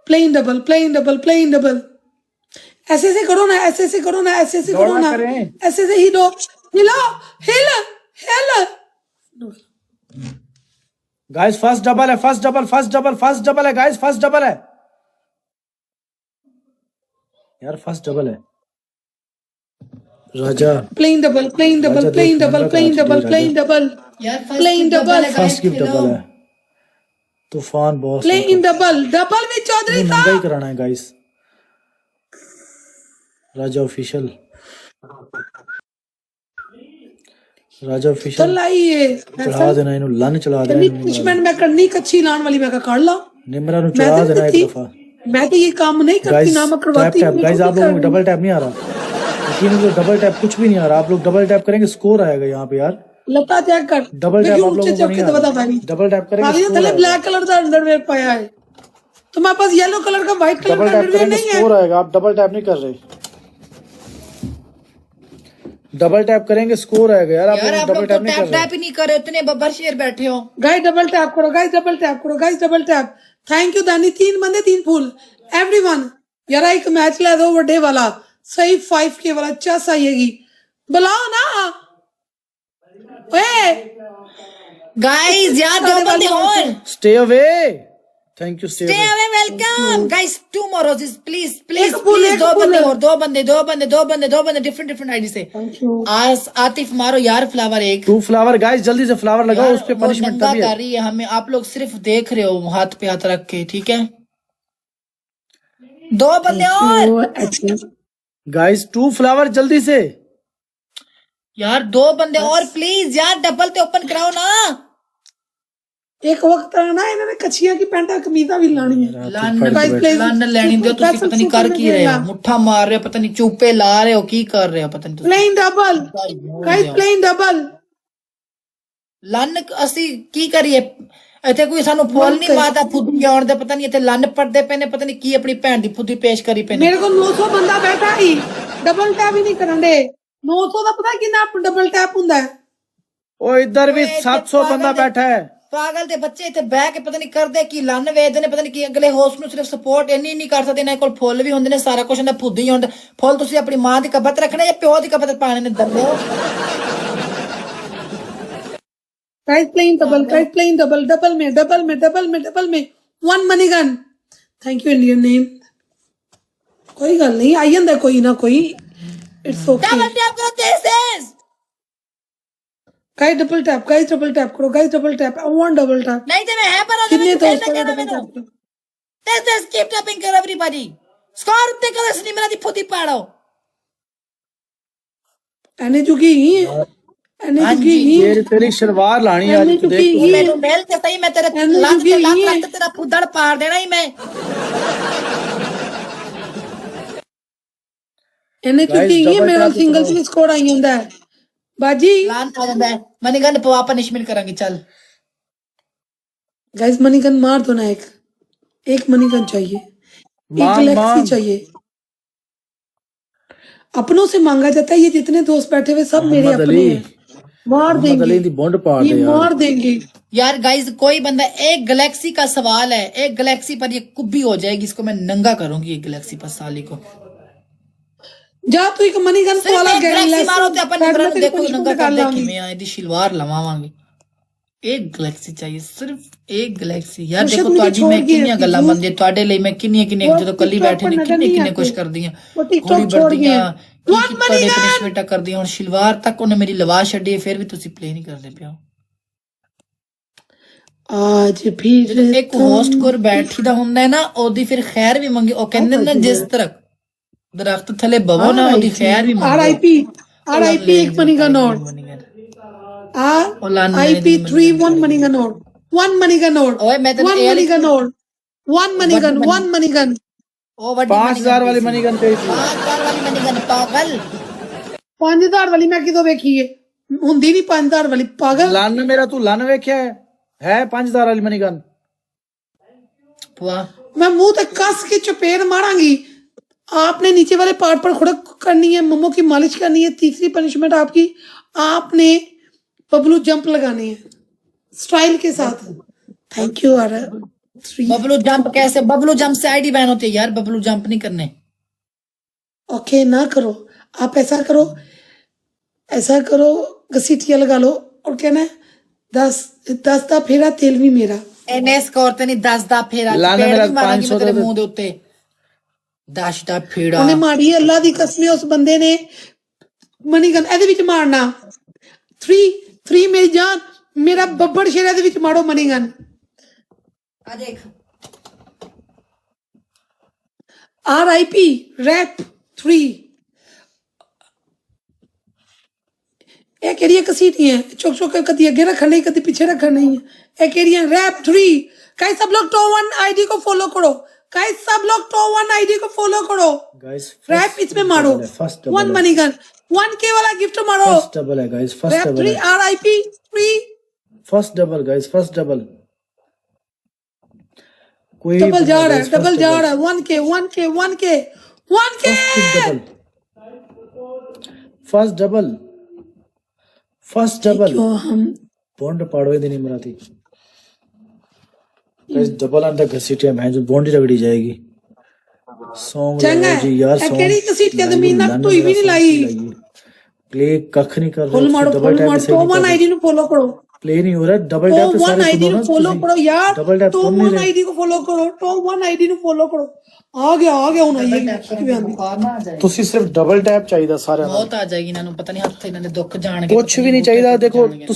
Plane double, plain double, plain double. ऐसे से करो ना, ऐसे से करो ना, ऐसे से करो ना, ऐसे से हिलो हिलो हिल हिल। गाइस फर्स्ट डबल है, first double, first double, first double है गाइस, फर्स्ट डबल है यार, फर्स्ट डबल है। राजा plain double, plain double, plain double, plain double, plain double, plain double, first gift double है। तूफान बॉस, प्लेन डबल, डबल में चौधरी महंगा ही साहब। कराना है गाइस। राजा ऑफिशियल, राजा ऑफिशियल लाइए चढ़ा देना इन्हों, लन चढ़ा देना पनिशमेंट मैं करनी कच्ची लान वाली मैं कर ला। निमरा नु चढ़ा देना एक दफा। मैं तो ये काम नहीं करती ना, मैं करवाती हूं। गाइस आप लोगों को डबल टैप नहीं आ रहा, यकीन करो डबल टैप कुछ भी नहीं आ रहा। आप लोग डबल टैप करेंगे स्कोर आएगा यहाँ पे यार। लता त्याग कर, डबल टैप आप लोगों को नहीं आ रहा। डबल टैप करेंगे स्कोर आएगा। ब्लैक कलर का अंडरवेयर पाया है, तुम्हारे पास येलो कलर का व्हाइट कलर का अंडरवेयर नहीं है। स्कोर आएगा, आप डबल टैप नहीं कर रहे। डबल टैप करेंगे स्कोर आएगा यार। आप लोग डबल टैप नहीं कर रहे, टैप ही नहीं कर रहे, इतने बब्बर शेर बैठे हो। गाइस डबल टैप करो, गाइस डबल टैप करो, guys double tap. Thank you दानी, 3 बंदे 3 फूल एवरीवन। यार एक मैच ला दो बड़े वाला, सही 5K वाला चस आएगी, बुलाओ ना। ओए गाइस यार 2 बंदे और, stay away. Thank you, stay away, welcome guys. 2 more roses please please एक फूल, प्लीज। एक 2 फूल। बंदे और, 2 बंदे, 2 बंदे, 2 बंदे, 2 बंदे डिफरेंट आईडी से। आतिफ मारो यार फ्लावर एक। 2 फ्लावर गाइस, जल्दी से फ्लावर लगाओ, उस पे पनिशमेंट तभी कर रही है हमें। आप लोग सिर्फ देख रहे हो हाथ पे हाथ रख के, ठीक है। 2 बंदे और गाइस, 2 फ्लावर जल्दी से यार, 2 बंदे और प्लीज यार। डबल ते ओपन कराओ ना। एक वक्त ना इन्होंने कछिया की पैंटा कमीजा भी लानी है। लन लेनी दो, तुसी पता नहीं कर की रहे हो, मुट्ठा मार रहे हो, पता नहीं चुप्पे ला रहे हो, की कर रहे हो पता नहीं। Plain double guys, plain double. लन ਅਸੀਂ ਕੀ ਕਰੀਏ ਇੱਥੇ? ਕੋਈ ਸਾਨੂੰ ਫੁੱਲ ਨਹੀਂ ਮਾਰਦਾ ਫੁੱਦੀ ਆਉਣ ਦੇ, ਪਤਾ ਨਹੀਂ ਇੱਥੇ ਲੰਨ ਪੜਦੇ ਪਏ ਨੇ, ਪਤਾ ਨਹੀਂ ਕੀ ਆਪਣੀ ਭੈਣ ਦੀ ਫੁੱਦੀ ਪੇਸ਼ ਕਰੀ ਪਏ ਨੇ। मेरे को 900 बंदा बैठा ही डबल टैप ही नहीं करन दे। 900 ਦਾ ਪਤਾ ਕਿੰਨਾ ਡਬਲ ਟੈਪ ਹੁੰਦਾ ਹੈ? ओ इधर भी 700 बंदा बैठा है। ਪਾਗਲ ਦੇ ਬੱਚੇ ਇੱਥੇ ਬਹਿ ਕੇ ਪਤਾ ਨਹੀਂ ਕਰਦੇ ਕੀ, ਲੰਨ ਵੇਚਦੇ ਨੇ, ਪਤਾ ਨਹੀਂ ਕੀ। ਅਗਲੇ ਹੋਸਟ ਨੂੰ ਸਿਰਫ ਸਪੋਰਟ ਇੰਨੀ ਨਹੀਂ ਕਰ ਸਕਦੇ, ਇਹਨਾਂ ਕੋਲ ਫੁੱਲ ਵੀ ਹੁੰਦੇ ਨੇ, ਸਾਰਾ ਕੁਝ ਹੁੰਦਾ, ਫੁੱਦੀ ਹੁੰਦਾ। ਫੁੱਲ ਤੁਸੀਂ ਆਪਣੀ ਮਾਂ ਦੀ ਕਬਤ ਰੱਖਣੇ ਜਾਂ ਪਿਓ ਦੀ ਕਬਤ ਪਾਣੇ ਨੇ? ਦੰਦੋ guys plain double, guys plain double, double में डबल में डबल में डबल में 1 money gun. Thank you Indian name. कोई गल नहीं, आई जंदा कोई ना कोई, इट्स ओके। डबल टैप करो this is guys double tap, guys double tap करो, guys double tap. I want double tap. नहीं तो मैं है पर कितने दोस्त का double tap? This keep tapping कर एवरीबॉडी। स्कोर उत्ते करो, इसने मेरा दी फुदी पाड़ो। एने चुकी ही एने चुकी ही तेरी शलवार लानी है आज, तू देख। मैंने मेल ते सही, मैं तेरे लात पे लात रख के तेरा फुदड़ पाड़ देना ही मैं। एने चुकी ही मेरा सिंगल से स्कोर आई हुंदा है बाजी। लान आ जांदा है। मनी गन पवा पनिशमेंट करांगे चल। गाइस मनी गन मार दो ना, एक मनी गन चाहिए, एक गैलेक्सी चाहिए। अपनों से मांगा जाता है, ये जितने दोस्त बैठे हुए सब मेरे अपने हैं। मार देंगे, ये मार देंगे यार। गाइस कोई बंदा, एक गैलेक्सी का सवाल है, एक गैलेक्सी पर ये कुब्बी हो जाएगी, इसको मैं नंगा करूंगी एक गैलेक्सी पर साली को। जा तू एक मनी गन वाला गैलेक्सी मारो तो अपन निबरन देखो नंगा कर दे कि मैं आईडी शिलवार लवावांगे। एक गैलेक्सी चाहिए, सिर्फ एक गैलेक्सी। यार देखो ਤੁਹਾਡੀ मैं किन्नियां गल्लां मंदे, ਤੁਹਾਡੇ ਲਈ मैं किन्नियां ਜਦੋਂ ਕੱਲੀ ਬੈਠੇ ਨੇ ਕਿੰਨੇ ਕੁਝ ਕਰਦੀਆਂ, ਗੋਲੀ ਵਰਦੀਆਂ ਕੀ ਤੁਹਾਡੇ ਪਨਿਸ਼ਮੈਂਟਾਂ ਕਰਦੀਆਂ। ਹੁਣ ਸ਼ਿਲਵਾਰ ਤੱਕ ਉਹਨੇ ਮੇਰੀ ਲਵਾ ਛੱਡੀ, ਫਿਰ ਵੀ ਤੁਸੀਂ ਪਲੇ ਨਹੀਂ ਕਰਦੇ ਪਿਓ। आज भी ਇੱਕ ਹੋਸਟ ਕੋਲ ਬੈਠੀਦਾ ਹੁੰਦਾ ਹੈ ਨਾ, ਉਹਦੀ ਫਿਰ ਖੈਰ ਵੀ ਮੰਗੀ। ਉਹ ਕਹਿੰਦੇ ਨੇ ਜਿਸ ਤਰ੍ਹਾਂ ਦਰਖਤ ਥੱਲੇ ਬਵੋ ਨਾ, ਉਹਦੀ ਖੈਰ ਵੀ ਮੰਗੋ। RIP एक मनी का नोट। RIP 3 1 मनी का नोट, 1 मनी का नोट, 1 मनी का note, 1 money gun, 1 money gun. ਉਹ ਵੱਡੀ 5000 वाली मनी गन तेरी 5000 वाली मनी गन पागल। 5000 वाली मैं किदों वेखी है? हुंदी नहीं 5000 वाली पागल। लन मेरा तू लन वेख्या है 5000 वाली मनी गन। मैं मुंह तक कस के चपेट मारांगी। आपने नीचे वाले पार्ट पर खुड़क करनी है, मोमो की मालिश करनी है। तीसरी पनिशमेंट आपकी, आपने बबलू जंप लगानी है स्टाइल के साथ। थैंक यू 3 बबलू जंप कैसे? बबलू जंप से आईडी बैन होती है यार, बबलू जंप नहीं करने। ओके ना करो, आप ऐसा करो घसीटिया लगा लो और कहना है 10 का फेरा तेल भी मेरा। एनएस का औरतें नहीं 10 दा फेरा लाने पेड़ मेरा भी मारांगी 500 मैं तेरे ਦਾ मुंह ਦੇ ਉੱਤੇ 10 ਦਾ ਫੇੜਾ। ਉਹਨੇ ਮਾਰੀ ਅੱਲਾ ਦੀ ਕਸਮ ਉਸ ਬੰਦੇ ਨੇ ਮਨੀਗਨ ਇਹਦੇ ਵਿੱਚ ਮਾਰਨਾ 3 ਮੇਰੀ ਜਾਨ ਮੇਰਾ ਬੱਬੜ ਸ਼ੇਰ ਇਹਦੇ ਵਿੱਚ ਮਾਰੋ ਮਨੀਗਨ। ਆ ਦੇਖ RIP ਰੈਪ 3 ਇਹ ਕਿਹੜੀਆਂ ਕਸੀਟੀਆਂ ਚੁੱਕ ਚੁੱਕ ਕੇ ਕਦੀ ਅੱਗੇ ਰੱਖਣ ਨਹੀਂ ਕਦੀ ਪਿੱਛੇ ਰੱਖਣ ਨਹੀਂ ਹੈ ਇਹ ਕਿਹੜੀਆਂ ਰੈਪ 3 गाइस सब लोग टॉप 1 आईडी को फॉलो करो गाइस सब लोग टॉप 1 आईडी को फॉलो करो गाइस रैप इसमें मारो फर्स्ट 1 मनीगन 1K वाला गिफ्ट मारो फर्स्ट डबल है गाइस फर्स्ट रैप double 3 RIP 3 first double guys first double कोई डबल जा रहा है 1K फर्स्ट डबल क्यों हम बॉन्ड पाड़ो ही नहीं मराती गाइस डबल अंदर घसीटिया मैं जो बॉन्ड रगड़ी जाएगी सॉन्ग चंगा जी यार है केड़ी कसीट के जमीन ना तू भी नहीं लाई प्ले कख नहीं कर फुल मारो डबल टैप से टॉप 1 आईडी को फॉलो करो प्ले नहीं हो रहा डबल टैप टॉप पे 1 सारे आईडी को फॉलो करो यार डबल टैप टॉप 1 आईडी को फॉलो करो टॉप 1 आईडी को फॉलो करो आ गया ਹੁਣ ਆਈ ਬੁਖਾਰ ਨਾ ਆ ਜਾਏ। ਤੁਸੀਂ ਸਿਰਫ ਡਬਲ ਟੈਪ ਚਾਹੀਦਾ ਸਾਰਿਆਂ ਨੂੰ ਬਹੁਤ ਆ ਜਾਏਗੀ ਇਹਨਾਂ ਨੂੰ ਪਤਾ ਨਹੀਂ ਹੱਥ ਇਹਨਾਂ ਦੇ ਦੁੱਖ ਜਾਣਗੇ ਕੁਝ ਵੀ ਨਹੀਂ ਚਾਹੀਦਾ ਦੇਖੋ ਤੁਸੀਂ